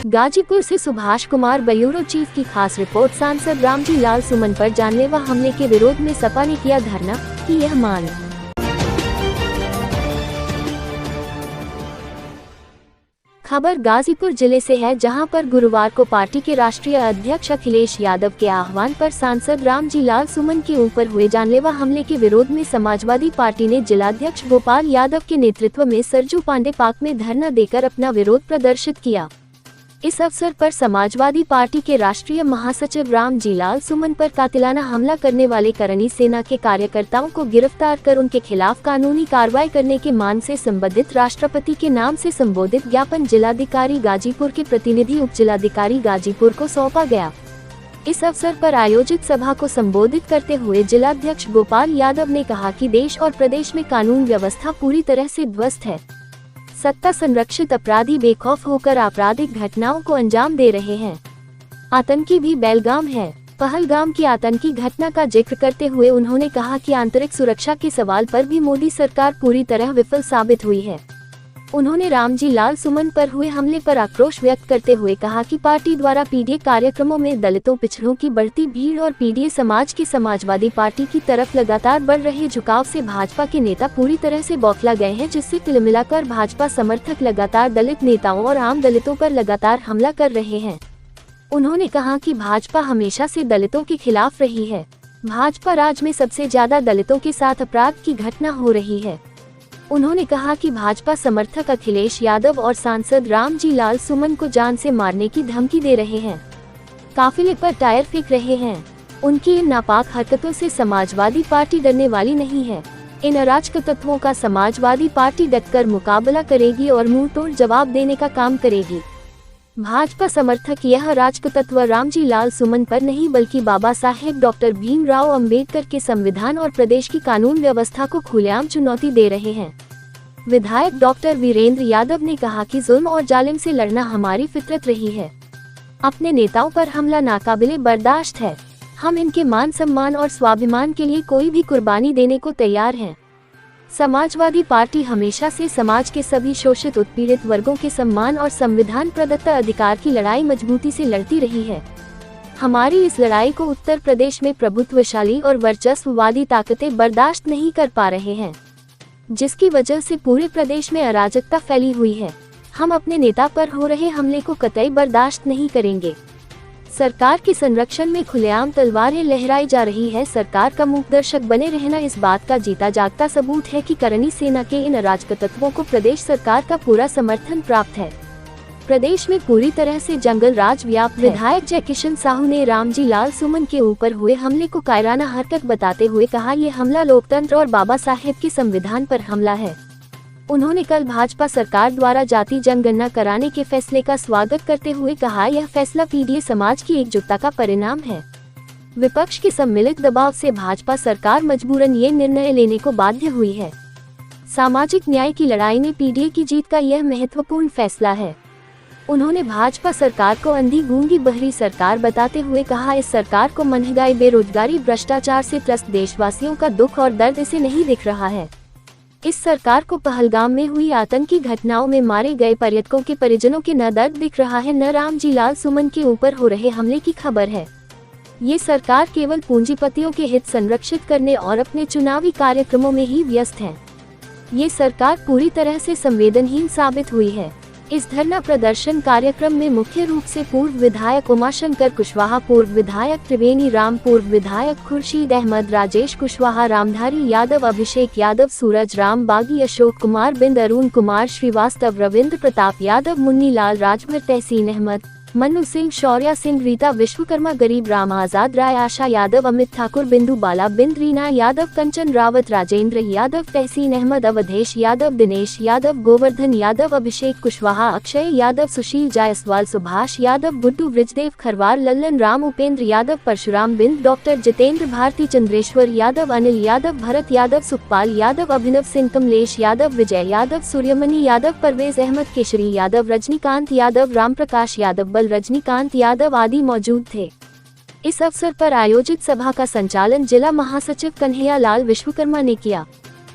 गाजीपुर से Subhash Kumar bureau chief की खास रिपोर्ट। सांसद रामजी लाल सुमन पर जानलेवा हमले के विरोध में सपा ने किया धरना, की यह मांग। खबर गाजीपुर जिले से है, जहां पर गुरुवार को पार्टी के राष्ट्रीय अध्यक्ष अखिलेश यादव के आह्वान पर सांसद रामजी लाल सुमन के ऊपर हुए जानलेवा हमले के विरोध में समाजवादी पार्टी ने जिलाध्यक्ष गोपाल यादव के नेतृत्व में सरजू पांडे पार्क में धरना देकर अपना विरोध प्रदर्शित किया। इस अवसर पर समाजवादी पार्टी के राष्ट्रीय महासचिव रामजी लाल सुमन पर कातिलाना हमला करने वाले करनी सेना के कार्यकर्ताओं को गिरफ्तार कर उनके खिलाफ कानूनी कार्रवाई करने के मांग से संबंधित राष्ट्रपति के नाम से संबोधित ज्ञापन जिलाधिकारी गाजीपुर के प्रतिनिधि उप जिलाधिकारी गाजीपुर को सौंपा गया। इस अवसर पर आयोजित सभा को संबोधित करते हुए जिलाध्यक्ष गोपाल यादव ने कहा कि देश और प्रदेश में कानून व्यवस्था पूरी तरह से ध्वस्त है। सत्ता संरक्षित अपराधी बेखौफ होकर आपराधिक घटनाओं को अंजाम दे रहे हैं। आतंकी भी बेलगाम है। पहलगाम की आतंकी घटना का जिक्र करते हुए उन्होंने कहा कि आंतरिक सुरक्षा के सवाल पर भी मोदी सरकार पूरी तरह विफल साबित हुई है। उन्होंने रामजी लाल सुमन पर हुए हमले पर आक्रोश व्यक्त करते हुए कहा कि पार्टी द्वारा पीडीए कार्यक्रमों में दलितों पिछड़ों की बढ़ती भीड़ और पीडीए समाज की समाजवादी पार्टी की तरफ लगातार बढ़ रहे झुकाव से भाजपा के नेता पूरी तरह से बौखला गए हैं, जिससे कुल मिलाकर भाजपा समर्थक लगातार दलित नेताओं और आम दलितों पर लगातार हमला कर रहे हैं। उन्होंने कहा कि भाजपा हमेशा से दलितों के खिलाफ रही है। भाजपा राज्य में सबसे ज्यादा दलितों के साथ अपराध की घटना हो रही है। उन्होंने कहा कि भाजपा समर्थक अखिलेश यादव और सांसद रामजी लाल सुमन को जान से मारने की धमकी दे रहे हैं, काफिले पर टायर फेंक रहे हैं। उनकी इन नापाक हरकतों से समाजवादी पार्टी डरने वाली नहीं है। इन अराजक तत्वों का समाजवादी पार्टी डटकर मुकाबला करेगी और मुंह तोड़ जवाब देने का काम करेगी। भाजपा समर्थक यह अराजक तत्व रामजी लाल सुमन पर नहीं बल्कि बाबा साहेब डॉक्टर भीमराव अंबेडकर के संविधान और प्रदेश की कानून व्यवस्था को खुलेआम चुनौती दे रहे हैं। विधायक डॉक्टर वीरेंद्र यादव ने कहा कि जुल्म और जालिम से लड़ना हमारी फितरत रही है। अपने नेताओं पर हमला नाकाबिले बर्दाश्त है। हम इनके मान सम्मान और स्वाभिमान के लिए कोई भी कुर्बानी देने को तैयार हैं। समाजवादी पार्टी हमेशा से समाज के सभी शोषित उत्पीड़ित वर्गों के सम्मान और संविधान प्रदत्त अधिकार की लड़ाई मजबूती से लड़ती रही है। हमारी इस लड़ाई को उत्तर प्रदेश में प्रभुत्वशाली और वर्चस्ववादी ताकतें बर्दाश्त नहीं कर पा रहे हैं, जिसकी वजह से पूरे प्रदेश में अराजकता फैली हुई है। हम अपने नेता पर हो रहे हमले को कतई बर्दाश्त नहीं करेंगे। सरकार के संरक्षण में खुलेआम तलवारें लहराई जा रही है। सरकार का मूकदर्शक बने रहना इस बात का जीता जागता सबूत है कि करनी सेना के इन अराजक तत्वों को प्रदेश सरकार का पूरा समर्थन प्राप्त है। प्रदेश में पूरी तरह से जंगल राज व्याप्त है। विधायक जयकिशन साहू ने रामजी लाल सुमन के ऊपर हुए हमले को कायराना हरकत बताते हुए कहा, ये हमला लोकतंत्र और बाबा साहेब के संविधान पर हमला है। उन्होंने कल भाजपा सरकार द्वारा जाति जनगणना कराने के फैसले का स्वागत करते हुए कहा, यह फैसला पीडीए समाज की एकजुटता का परिणाम है। विपक्ष के सम्मिलित दबाव से भाजपा सरकार मजबूरन ये निर्णय लेने को बाध्य हुई है। सामाजिक न्याय की लड़ाई में पीडीए की जीत का यह महत्वपूर्ण फैसला है। उन्होंने भाजपा सरकार को अंधी गूंगी बहरी सरकार बताते हुए कहा, इस सरकार को महंगाई, बेरोजगारी, भ्रष्टाचार से त्रस्त देशवासियों का दुख और दर्द इसे नहीं दिख रहा है। इस सरकार को पहलगाम में हुई आतंकी घटनाओं में मारे गए पर्यटकों के परिजनों के न दर्द दिख रहा है, न रामजी लाल सुमन के ऊपर हो रहे हमले की खबर है। ये सरकार केवल पूंजीपतियों के हित संरक्षित करने और अपने चुनावी कार्यक्रमों में ही व्यस्त है। ये सरकार पूरी तरह से संवेदनहीन साबित हुई है। इस धरना प्रदर्शन कार्यक्रम में मुख्य रूप से पूर्व विधायक उमाशंकर कुशवाहा, पूर्व विधायक त्रिवेणी राम, पूर्व विधायक खुर्शीद अहमद, राजेश कुशवाहा, रामधारी यादव, अभिषेक यादव, सूरज राम बागी, अशोक कुमार बिंद, अरुण कुमार श्रीवास्तव, रविंद्र प्रताप यादव, मुन्नी लाल राजभर, तहसीन अहमद, मनु सिंह, शौर्या सिंह, रीता विश्वकर्मा, गरीब राम, आजाद राय, आशा यादव, अमित ठाकुर, बिंदु बाला बिंद, रीना यादव, कंचन रावत, राजेंद्र यादव, तहसीन अहमद, अवधेश यादव, दिनेश यादव, गोवर्धन यादव, अभिषेक कुशवाहा, अक्षय यादव, सुशील जायसवाल, सुभाष यादव, गुड्डू, ब्रिजदेव खरवार, लल्लन राम, उपेंद्र यादव, परशुराम बिंद, डॉक्टर जितेंद्र भारती, चंद्रेश्वर यादव, अनिल यादव, भरत यादव, सुखपाल यादव, अभिनव सिंह, कमलेश यादव, विजय यादव, सूर्यमणि यादव, परवेज अहमद, केशरी यादव, रजनीकांत यादव, रामप्रकाश यादव, रजनीकांत यादव आदि मौजूद थे। इस अवसर पर आयोजित सभा का संचालन जिला महासचिव कन्हैया लाल विश्वकर्मा ने किया।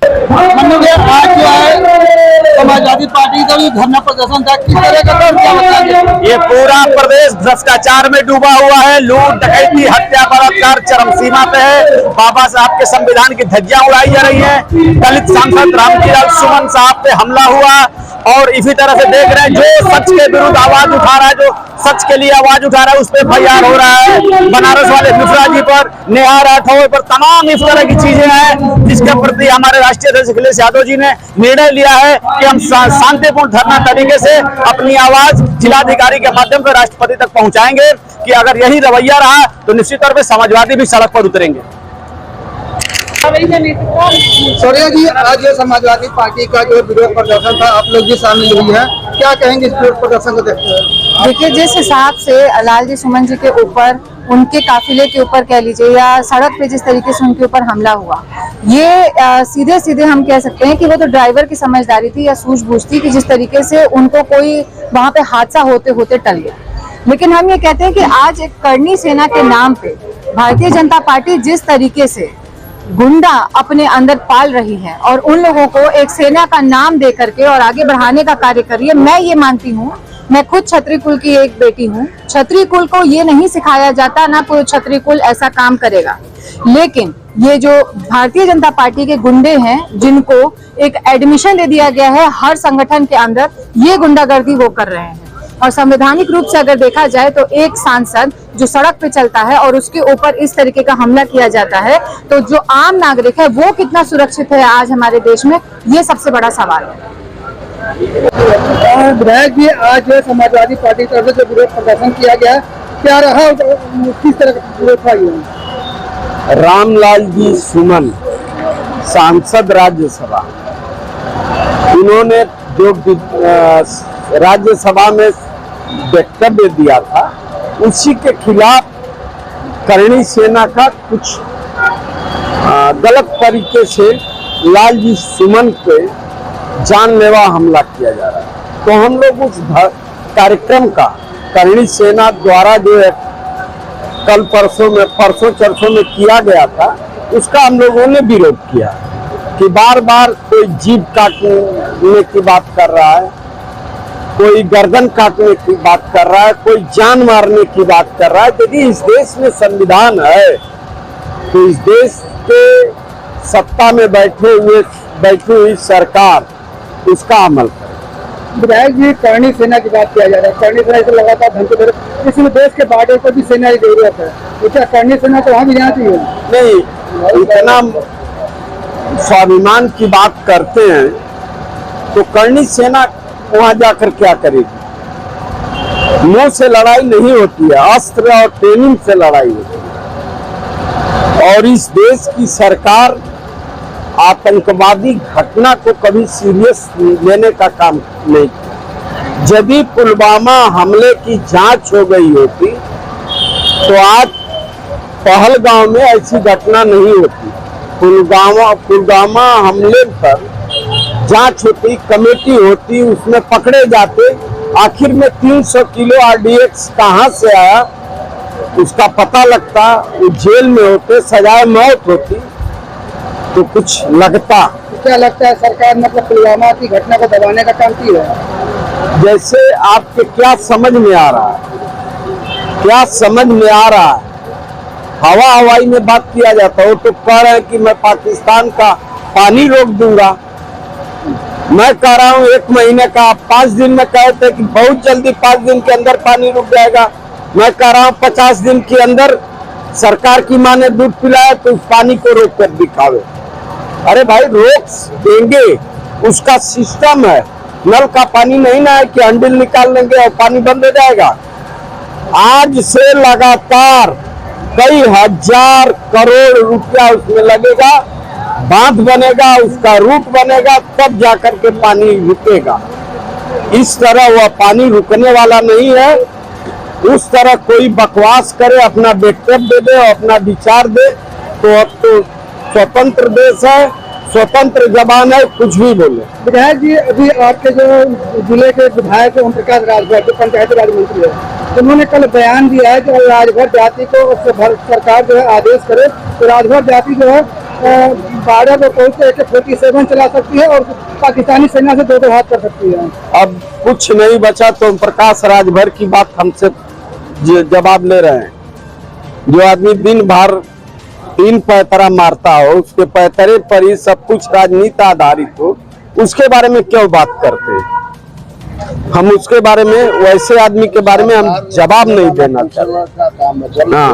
आज जो है समाजवादी पार्टी का भी धरना प्रदर्शन था, किस तरह का था, क्या बताएंगे? ये पूरा प्रदेश भ्रष्टाचार में डूबा हुआ है। लूट, डकैती, हत्या, बलात्कार चरम सीमा पे है। बाबा साहब के संविधान की धज्जियां उड़ाई जा रही हैं। दलित सांसद रामजीलाल सुमन साहब पे हमला हुआ और इसी तरह से देख रहे हैं जो सच के विरुद्ध आवाज उठा रहा है, जो सच के लिए आवाज उठा रहा है, उस पर FIR हो रहा है। बनारस वाले मिश्रा जी पर, नेहा राठौर पर, तमाम इस तरह की चीजें हैं जिसके प्रति हमारे राष्ट्रीय अध्यक्ष अखिलेश यादव जी ने निर्णय लिया है कि हम शांतिपूर्ण धरना तरीके से अपनी आवाज जिलाधिकारी के माध्यम से राष्ट्रपति तक पहुंचाएंगे कि अगर यही रवैया रहा तो निश्चित तौर पर समाजवादी भी सड़क पर उतरेंगे। सोनिया जी, आज ये समाजवादी पार्टी का जो विरोध प्रदर्शन था, आप लोग भी शामिल हुई है, क्या कहेंगे इस विरोध प्रदर्शन को देखते हुए? देखिए, जिस हिसाब से लालजी सुमन जी के ऊपर, उनके काफिले के ऊपर कह लीजिए, या सड़क पे जिस तरीके से उनके ऊपर हमला हुआ, ये सीधे सीधे हम कह सकते हैं कि वो तो ड्राइवर की समझदारी थी या सूझबूझ थी कि जिस तरीके से उनको कोई वहां पे हादसा होते होते टल गया। लेकिन हम ये कहते हैं कि आज एक करनी सेना के नाम पे भारतीय जनता पार्टी जिस तरीके से गुंडा अपने अंदर पाल रही है और उन लोगों को एक सेना का नाम दे करके और आगे बढ़ाने का कार्य कर रही है। मैं ये मानती हूँ, मैं खुद क्षत्रिय कुल की एक बेटी हूँ। क्षत्रिय कुल को ये नहीं सिखाया जाता, ना कोई क्षत्रिय कुल ऐसा काम करेगा। लेकिन ये जो भारतीय जनता पार्टी के गुंडे हैं, जिनको एक एडमिशन दे दिया गया है हर संगठन के अंदर, ये गुंडागर्दी वो कर रहे हैं। और संवैधानिक रूप से अगर देखा जाए तो एक सांसद जो सड़क पे चलता है और उसके ऊपर इस तरीके का हमला किया जाता है, तो जो आम नागरिक है वो कितना सुरक्षित है आज हमारे देश में, ये सबसे बड़ा सवाल है। विधायक जी, आज जो समाजवादी पार्टी की तरफ से जो विरोध प्रदर्शन किया गया, क्या रहा, किस तरह का विरोध था ये? रामलाल जी सुमन, सांसद राज्यसभा, उन्होंने जो राज्यसभा में वक्तव्य दिया था, उसी के खिलाफ करणी सेना का कुछ गलत तरीके से लालजी सुमन पे जानलेवा हमला किया जा रहा है। तो हम लोग उस कार्यक्रम का करणी सेना द्वारा जो है कल परसों चरसों में किया गया था, उसका हम लोगों ने विरोध किया कि बार बार कोई जीभ काटने की बात कर रहा है, कोई गर्दन काटने की बात कर रहा है, कोई जान मारने की बात कर रहा है। यदि इस देश में संविधान है तो इस देश के सत्ता में बैठी हुई सरकार उसका अमल करे। विधायक जी, करणी सेना की बात किया जा रहा है, करणी सेना से लगातार धमकी, इसमें देश के बार्डर को भी सेना की जरूरत है, तो क्या करणी सेना को वहाँ भी जाना चाहिए? नहीं, इतना स्वाभिमान की बात करते हैं तो करणी सेना वहां जाकर क्या करेगी? मुंह से लड़ाई नहीं होती है, अस्त्र और ट्रेनिंग से लड़ाई होती है। और इस देश की सरकार आतंकवादी घटना को कभी सीरियस लेने का काम नहीं किया। यदि पुलवामा हमले की जांच हो गई होती तो आज पहलगांव में ऐसी घटना नहीं होती। पुलवामा हमले पर जांच होती, कमेटी होती, उसमें पकड़े जाते, आखिर में 300 किलो RDX कहां से आया उसका पता लगता, वो जेल में होते, सजाए मौत होती, तो कुछ लगता। क्या लगता है सरकार मतलब पुलवामा की घटना को दबाने का काम की है? जैसे आपके क्या समझ में आ रहा है, क्या समझ में आ रहा है? हवाई में बात किया जाता है। वो तो कह रहे हैं कि मैं पाकिस्तान का पानी रोक दूंगा। मैं कह रहा हूँ 1 महीने का, 5 दिन में कहते हैं कि बहुत जल्दी 5 दिन के अंदर पानी रुक जाएगा। मैं कह रहा हूँ 50 दिन के अंदर सरकार की माँ ने दूध पिलाया तो उस पानी को रोक कर दिखावे। अरे भाई, रोक देंगे, उसका सिस्टम है। नल का पानी नहीं ना है कि हैंडल निकाल लेंगे और पानी बंद हो जाएगा। आज से लगातार कई हजार करोड़ रुपया उसमें लगेगा, बांध बनेगा, उसका रूट बनेगा, तब जाकर के पानी रुकेगा। इस तरह वह पानी रुकने वाला नहीं है। उस तरह कोई बकवास करे, अपना वक्तव्य दे और अपना विचार दे, तो अब तो स्वतंत्र देश है, स्वतंत्र जबान है, कुछ भी बोले। विधायक जी, अभी आपके जो जिले के विधायक ओम प्रकाश राजभर जो पंचायती राज मंत्री है, उन्होंने कल बयान दिया है कि राजभर जाति को सरकार जो है आदेश करे तो राजभर जाति जो है बॉर्डर पर पहुंच के AK-47 चला सकती है और पाकिस्तानी सेना से दो हाथ कर सकती है। अब कुछ नहीं बचा तो प्रकाश राज भर की बात हमसे जवाब ले रहे हैं। जो आदमी दिन भर 3 पैतरा मारता हो, उसके पैतरे पर ही सब कुछ राजनीति आधारित हो, उसके बारे में क्यों बात करते हैं? हम उसके बारे में, वैसे आदमी के बारे में हम जवाब नहीं देना चाहते। हाँ।